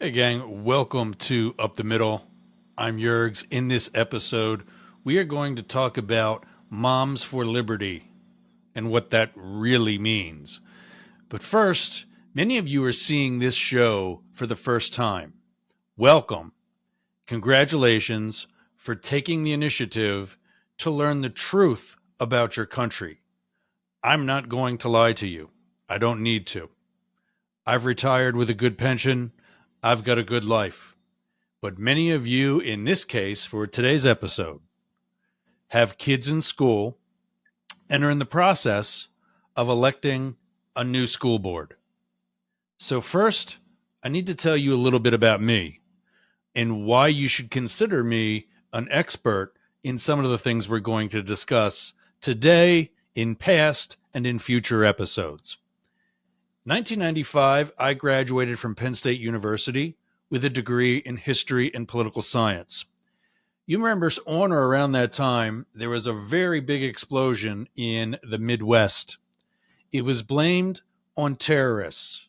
Hey, gang, welcome to Up the Middle. I'm Yergz. In this episode, we are going to talk about Moms for Liberty and what that really means. But first, many of you are seeing this show for the first time. Welcome. Congratulations for taking the initiative to learn the truth about your country. I'm not going to lie to you. I don't need to. I've retired with a good pension. I've got a good life. But many of you, in this case, for today's episode, have kids in school and are in the process of electing a new school board. So first, I need to tell you a little bit about me and why you should consider me an expert in some of the things we're going to discuss today, in past, and in future episodes. 1995, I graduated from Penn State University with a degree in history and political science. You remember on or around that time, there was a very big explosion in the Midwest. It was blamed on terrorists.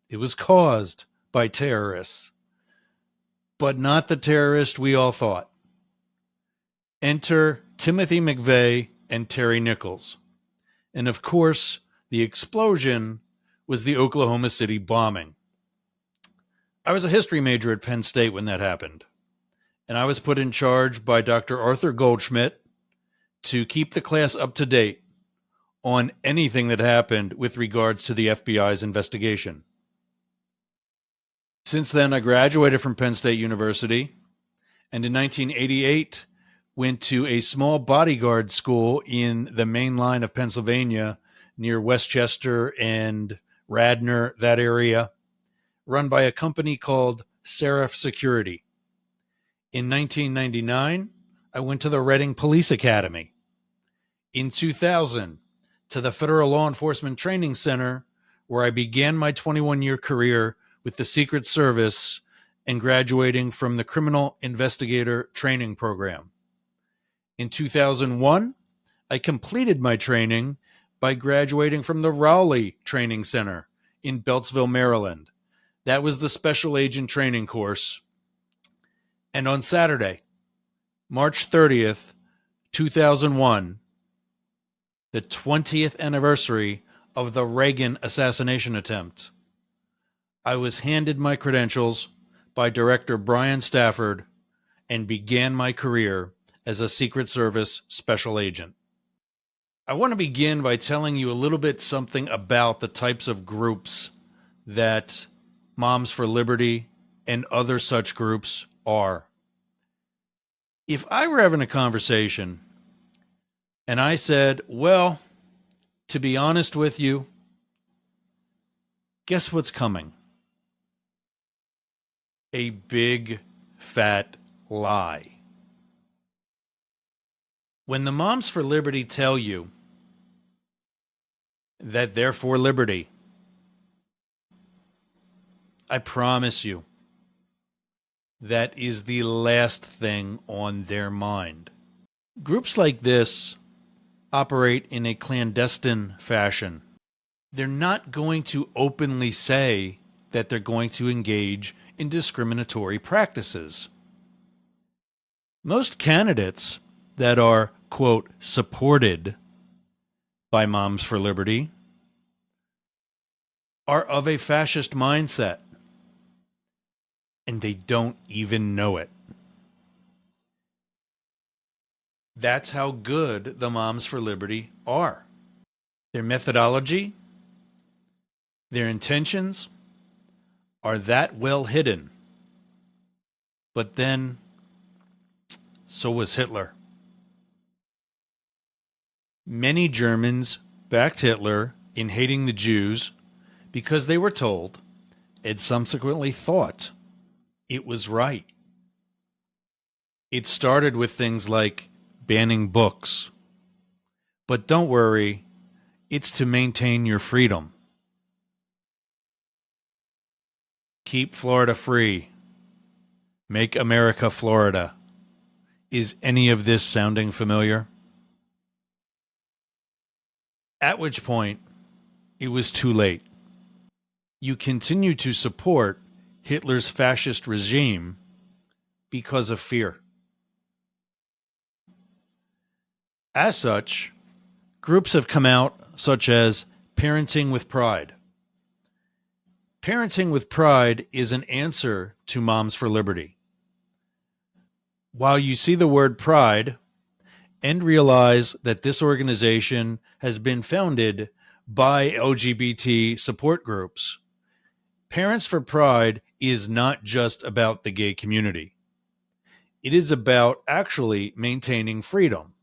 It was caused by terrorists, but not the terrorist we all thought. Enter Timothy McVeigh and Terry Nichols. And of course, the explosion was the Oklahoma City bombing. I was a history major at Penn State when that happened, and I was put in charge by Dr. Arthur Goldschmidt to keep the class up to date on anything that happened with regards to the FBI's investigation. Since then, I graduated from Penn State University, and in 1988, went to a small bodyguard school in the main line of Pennsylvania near Westchester and Radnor, that area, run by a company called Seraph Security. In 1999, I went to the Reading Police Academy. In 2000, to the Federal Law Enforcement Training Center, where I began my 21-year career with the Secret Service and graduating from the Criminal Investigator Training Program. In 2001, I completed my training by graduating from the Rowley Training Center in Beltsville, Maryland. That was the special agent training course. And on Saturday, March 30th, 2001, the 20th anniversary of the Reagan assassination attempt, I was handed my credentials by Director Brian Stafford and began my career as a Secret Service special agent. I want to begin by telling you a little bit something about the types of groups that Moms for Liberty and other such groups are. If I were having a conversation and I said, well, to be honest with you, guess what's coming? A big, fat lie. When the Moms for Liberty tell you that they're for liberty, I promise you, that is the last thing on their mind. Groups like this operate in a clandestine fashion. They're not going to openly say that they're going to engage in discriminatory practices. Most candidates that are, quote, supported by Moms for Liberty are of a fascist mindset, and they don't even know it. That's how good the Moms for Liberty are. Their methodology, their intentions are that well hidden. But then, so was Hitler. Many Germans backed Hitler in hating the Jews because they were told and subsequently thought it was right. It started with things like banning books. But don't worry, it's to maintain your freedom. Keep Florida free. Make America Florida. Is any of this sounding familiar? At which point, it was too late. You continue to support Hitler's fascist regime because of fear. As such, groups have come out such as Parenting with Pride. Parenting with Pride is an answer to Moms for Liberty. While you see the word pride and realize that this organization has been founded by LGBT support groups, Parents for Pride is not just about the gay community. It is about actually maintaining freedom.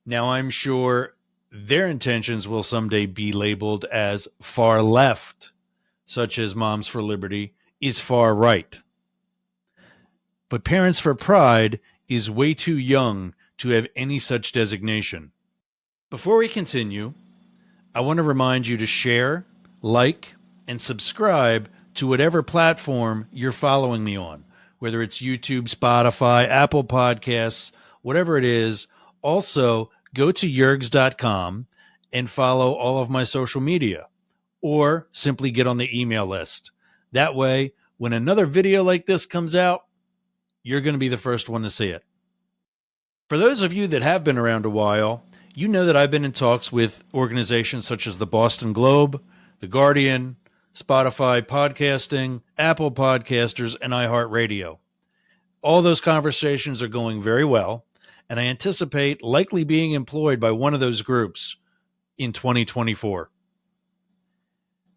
Now, I'm sure their intentions will someday be labeled as far left, such as Moms for Liberty is far right. But Parents for Pride is way too young to have any such designation. Before we continue, I want to remind you to share, like, and subscribe to whatever platform you're following me on, whether it's YouTube, Spotify, Apple Podcasts, whatever it is. Also, go to Yergz.com and follow all of my social media, or simply get on the email list. That way, when another video like this comes out, you're going to be the first one to see it. For those of you that have been around a while, you know that I've been in talks with organizations such as the Boston Globe, The Guardian, Spotify Podcasting, Apple Podcasters, and iHeartRadio. All those conversations are going very well, and I anticipate likely being employed by one of those groups in 2024.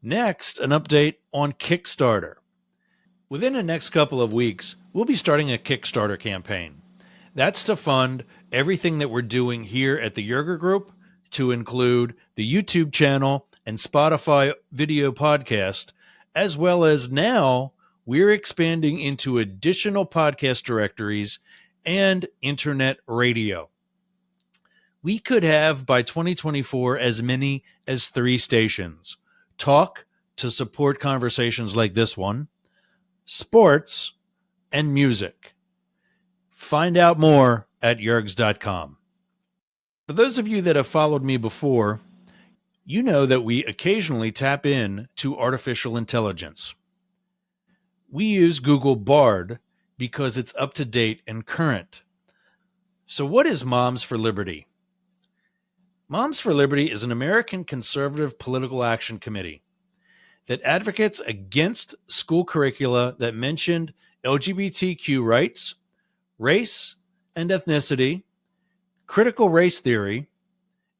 Next, an update on Kickstarter. Within the next couple of weeks, we'll be starting a Kickstarter campaign. That's to fund everything that we're doing here at the Yergz Group, to include the YouTube channel and Spotify video podcast, as well as now we're expanding into additional podcast directories and internet radio. We could have by 2024 as many as 3 stations: talk to support conversations like this one, sports, and music. Find out more at Yergz.com. For those of you that have followed me before, you know that we occasionally tap in to artificial intelligence. We use Google Bard because it's up to date and current. So what is Moms for Liberty? Moms for Liberty is an American conservative political action committee that advocates against school curricula that mentioned LGBTQ rights, race and ethnicity, critical race theory,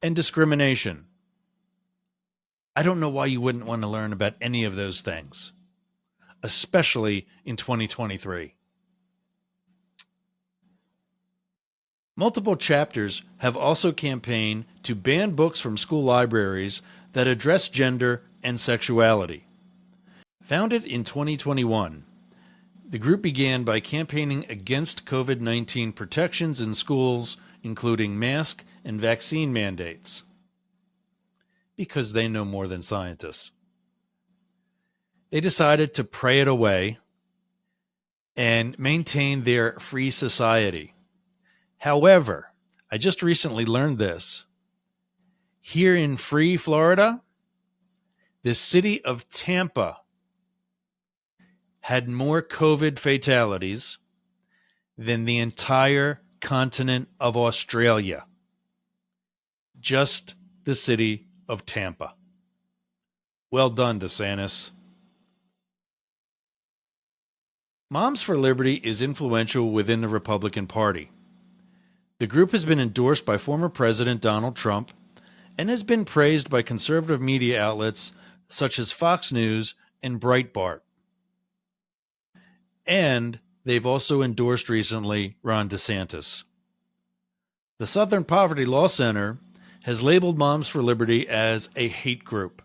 and discrimination. I don't know why you wouldn't want to learn about any of those things, especially in 2023. Multiple chapters have also campaigned to ban books from school libraries that address gender and sexuality. Founded in 2021, the group began by campaigning against COVID-19 protections in schools, including mask and vaccine mandates, because they know more than scientists. They decided to pray it away and maintain their free society. However, I just recently learned this. Here in free Florida, the city of Tampa had more COVID fatalities than the entire continent of Australia. Just the city of Tampa. Well done, DeSantis. Moms for Liberty is influential within the Republican Party. The group has been endorsed by former President Donald Trump and has been praised by conservative media outlets such as Fox News and Breitbart. And they've also endorsed recently Ron DeSantis. The Southern Poverty Law Center has labeled Moms for Liberty as a hate group.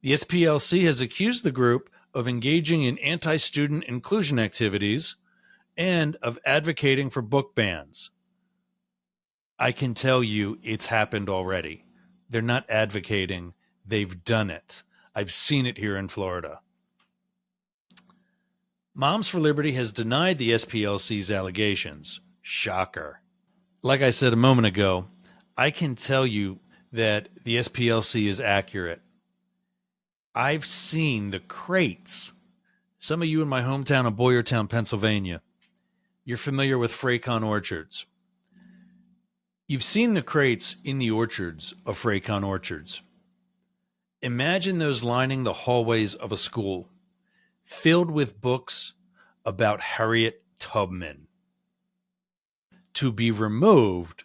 The SPLC has accused the group of engaging in anti-student inclusion activities and of advocating for book bans. I can tell you it's happened already. They're not advocating, they've done it. I've seen it here in Florida. Moms for Liberty has denied the SPLC's allegations. Shocker. Like I said a moment ago, I can tell you that the SPLC is accurate. I've seen the crates Some of you in my hometown of Boyertown, Pennsylvania, you're familiar with Fraycon orchards. You've seen the crates in the orchards of Fraycon orchards. Imagine those lining the hallways of a school, filled with books about Harriet Tubman, to be removed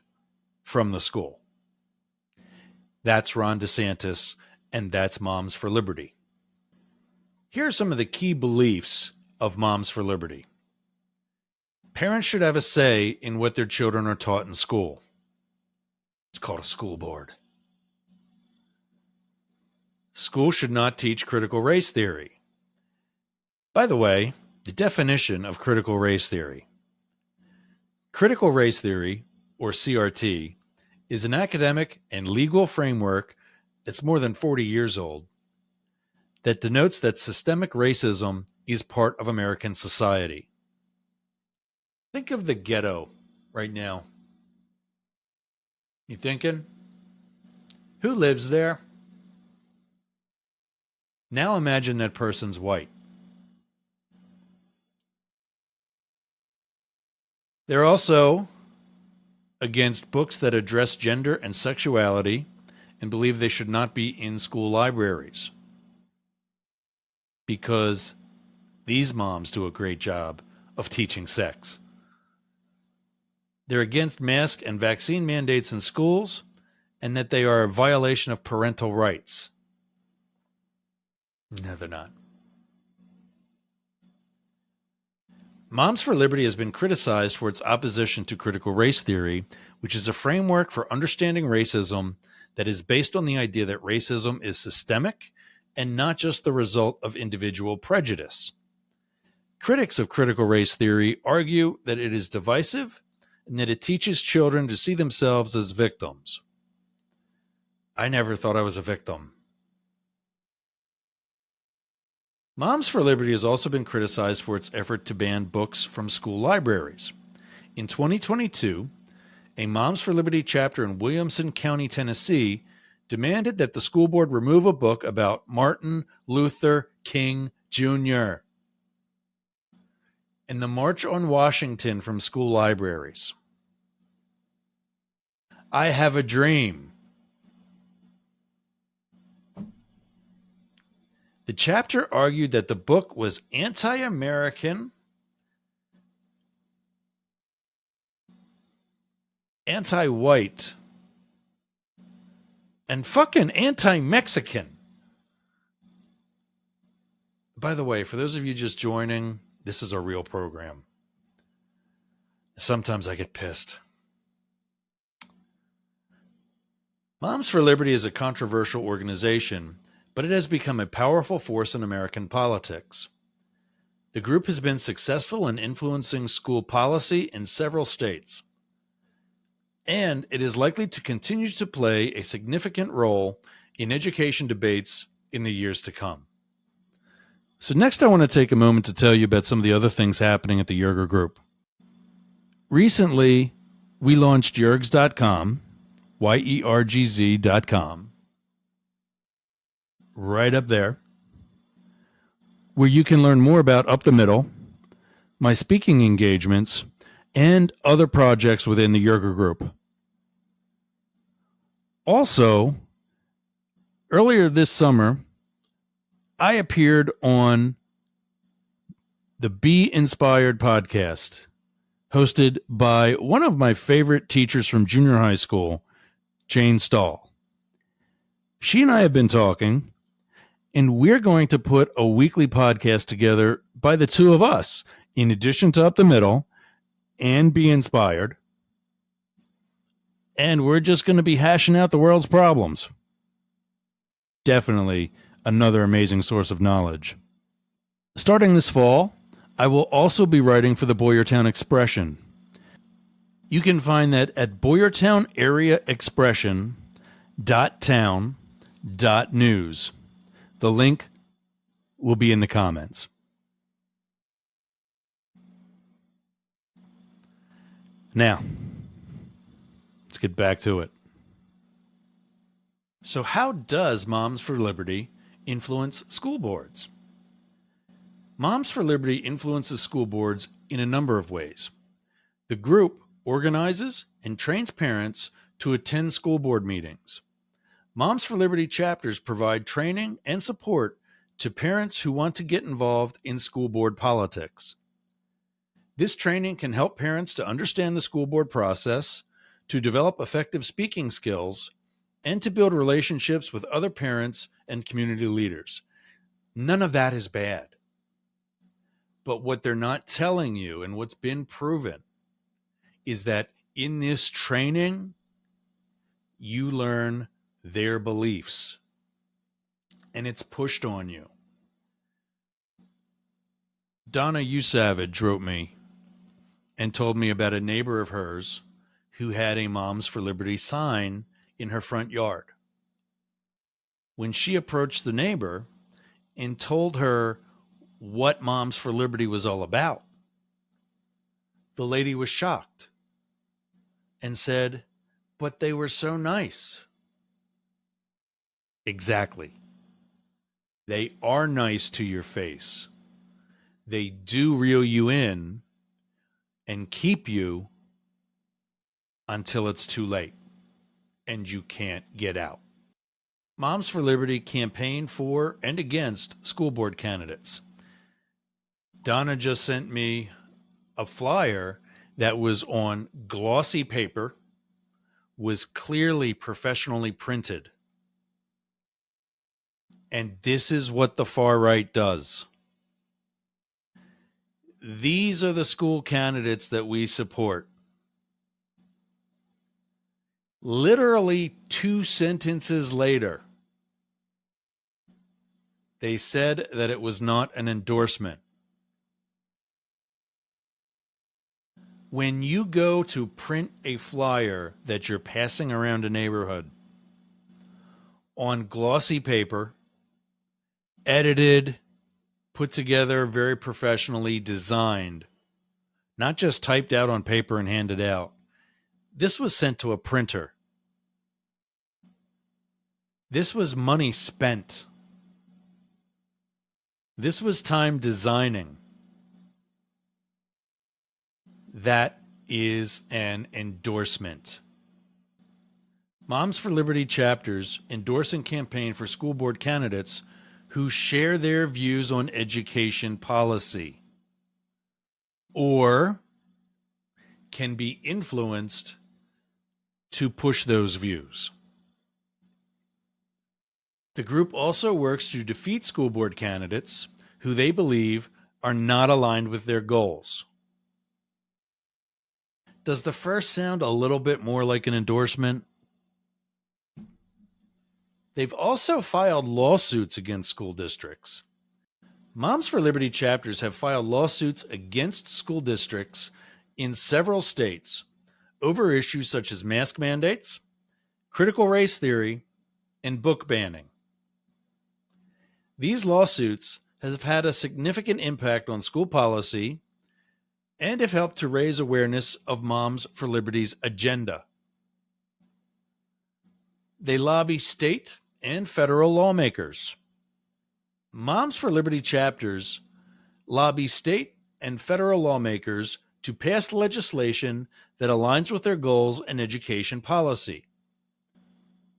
from the school. That's Ron DeSantis, and that's Moms for Liberty. Here are some of the key beliefs of Moms for Liberty. Parents should have a say in what their children are taught in school. It's called a school board. School should not teach critical race theory. By the way, the definition of critical race theory. Critical race theory, or CRT, is an academic and legal framework that's more than 40 years old that denotes that systemic racism is part of American society. Think of the ghetto right now. You thinking? Who lives there? Now imagine that person's white. They're also against books that address gender and sexuality and believe they should not be in school libraries because these moms do a great job of teaching sex. They're against mask and vaccine mandates in schools and that they are a violation of parental rights. No, they're not. Moms for Liberty has been criticized for its opposition to critical race theory, which is a framework for understanding racism that is based on the idea that racism is systemic and not just the result of individual prejudice. Critics of critical race theory argue that it is divisive and that it teaches children to see themselves as victims. I never thought I was a victim. Moms for Liberty has also been criticized for its effort to ban books from school libraries. In 2022, a Moms for Liberty chapter in Williamson County, Tennessee, demanded that the school board remove a book about Martin Luther King Jr. and the March on Washington from school libraries. I have a dream. The chapter argued that the book was anti-American, anti-white, and fucking anti-Mexican. By the way, for those of you just joining, this is a real program. Sometimes I get pissed. Moms for Liberty is a controversial organization, but it has become a powerful force in American politics. The group has been successful in influencing school policy in several states, and it is likely to continue to play a significant role in education debates in the years to come. So next I want to take a moment to tell you about some of the other things happening at the Yergz group. Recently, we launched Yergz.com, Yergz.com, right up there, where you can learn more about Up the Middle, my speaking engagements, and other projects within the Yergz group. Also, earlier this summer, I appeared on the Be Inspired podcast, hosted by one of my favorite teachers from junior high school, Jane Stahl. She and I have been talking, and we're going to put a weekly podcast together by the two of us, in addition to Up the Middle and Be Inspired. And we're just going to be hashing out the world's problems. Definitely another amazing source of knowledge. Starting this fall, I will also be writing for the Boyertown Expression. You can find that at boyertownareaexpression.town.news. The link will be in the comments. Now, let's get back to it. So how does Moms for Liberty influence school boards? Moms for Liberty influences school boards in a number of ways. The group organizes and trains parents to attend school board meetings. Moms for Liberty chapters provide training and support to parents who want to get involved in school board politics. This training can help parents to understand the school board process, to develop effective speaking skills, and to build relationships with other parents and community leaders. None of that is bad. But what they're not telling you, and what's been proven, is that in this training, you learn their beliefs, and it's pushed on you. Donna Savage wrote me and told me about a neighbor of hers who had a Moms for Liberty sign in her front yard. When she approached the neighbor and told her what Moms for Liberty was all about, the lady was shocked and said, "But they were so nice." Exactly. They are nice to your face. They do reel you in and keep you until it's too late and you can't get out. Moms for Liberty campaign for and against school board candidates. Donna just sent me a flyer that was on glossy paper, was clearly professionally printed. And this is what the far right does. These are the school candidates that we support. Literally 2 sentences later, they said that it was not an endorsement. When you go to print a flyer that you're passing around a neighborhood on glossy paper, edited, put together, very professionally designed, not just typed out on paper and handed out. This was sent to a printer. This was money spent. This was time designing. That is an endorsement. Moms for Liberty chapters endorse and campaign for school board candidates who share their views on education policy or can be influenced to push those views. The group also works to defeat school board candidates who they believe are not aligned with their goals. Does the first sound a little bit more like an endorsement? They've also filed lawsuits against school districts. Moms for Liberty chapters have filed lawsuits against school districts in several states over issues such as mask mandates, critical race theory, and book banning. These lawsuits have had a significant impact on school policy and have helped to raise awareness of Moms for Liberty's agenda. They lobby state and federal lawmakers. Moms for Liberty chapters lobby state and federal lawmakers to pass legislation that aligns with their goals and education policy.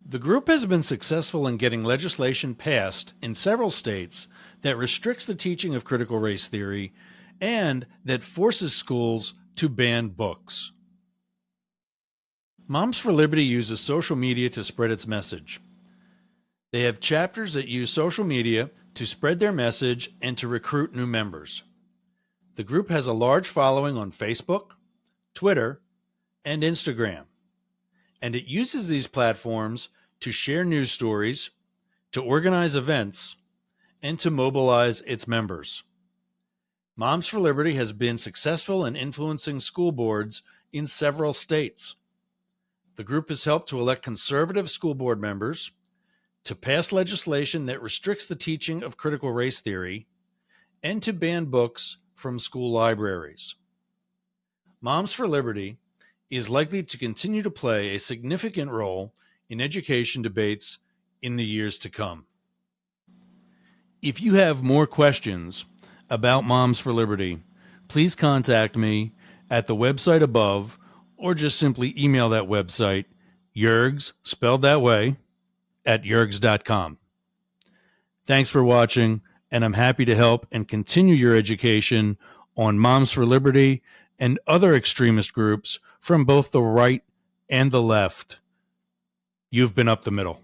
The group has been successful in getting legislation passed in several states that restricts the teaching of critical race theory and that forces schools to ban books. Moms for Liberty uses social media to spread its message. They have chapters that use social media to spread their message and to recruit new members. The group has a large following on Facebook, Twitter, and Instagram, and it uses these platforms to share news stories, to organize events, and to mobilize its members. Moms for Liberty has been successful in influencing school boards in several states. The group has helped to elect conservative school board members, to pass legislation that restricts the teaching of critical race theory, and to ban books from school libraries. Moms for Liberty is likely to continue to play a significant role in education debates in the years to come. If you have more questions about Moms for Liberty, please contact me at the website above, or just simply email that website, Yergz, spelled that way, at yergz.com. Thanks for watching, and I'm happy to help and continue your education on Moms for Liberty and other extremist groups from both the right and the left. You've been up the middle.